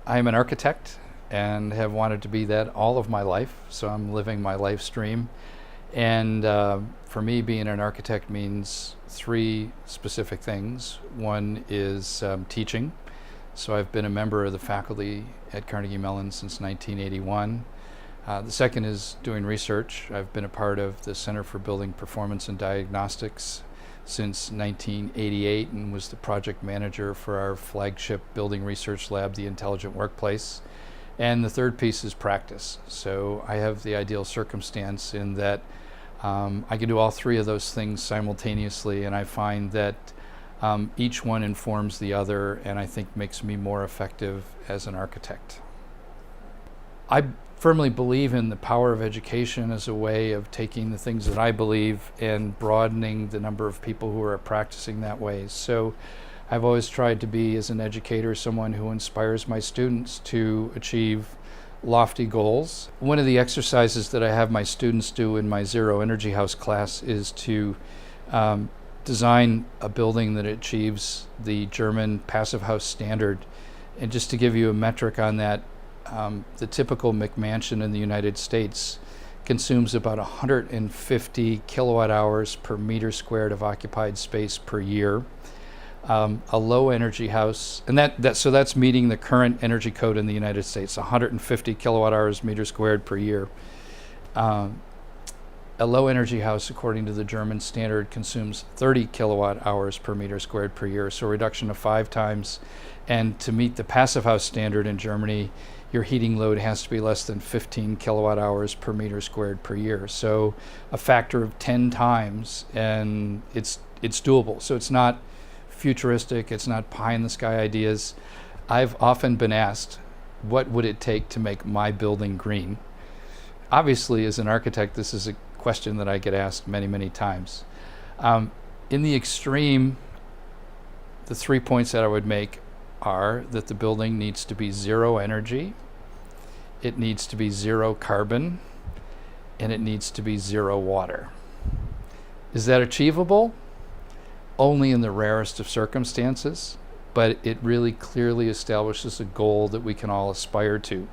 I'm an architect and have wanted to be that all of my life, so I'm living my life stream. And for me, being an architect means three specific things. One is teaching. So I've been a member of the faculty at Carnegie Mellon since 1981. The second is doing research. I've been a part of the Center for Building Performance and Diagnostics since 1988 and was the project manager for our flagship building research lab, the Intelligent Workplace. And the third piece is practice. So I have the ideal circumstance in that I can do all three of those things simultaneously, and I find that each one informs the other and I think makes me more effective as an architect. I firmly believe in the power of education as a way of taking the things that I believe and broadening the number of people who are practicing that way. So I've always tried to be, as an educator, someone who inspires my students to achieve lofty goals. One of the exercises that I have my students do in my Zero Energy House class is to design a building that achieves the German Passive House standard. And just to give you a metric on that, the typical McMansion in the United States consumes about 150 kilowatt hours per meter squared of occupied space per year. A low energy house, and so that's meeting the current energy code in the United States, 150 kilowatt hours meter squared per year. A low energy house, according to the German standard, consumes 30 kilowatt hours per meter squared per year, so a reduction of 5 times. And to meet the passive house standard in Germany, your heating load has to be less than 15 kilowatt hours per meter squared per year. So a factor of 10 times, and it's doable. So it's not futuristic, it's not pie in the sky ideas. I've often been asked, what would it take to make my building green? Obviously, as an architect, this is a question that I get asked many, many times. In the extreme, the 3 points that I would make are that the building needs to be zero energy, it needs to be zero carbon, and it needs to be zero water. Is that achievable? Only in the rarest of circumstances, but it really clearly establishes a goal that we can all aspire to.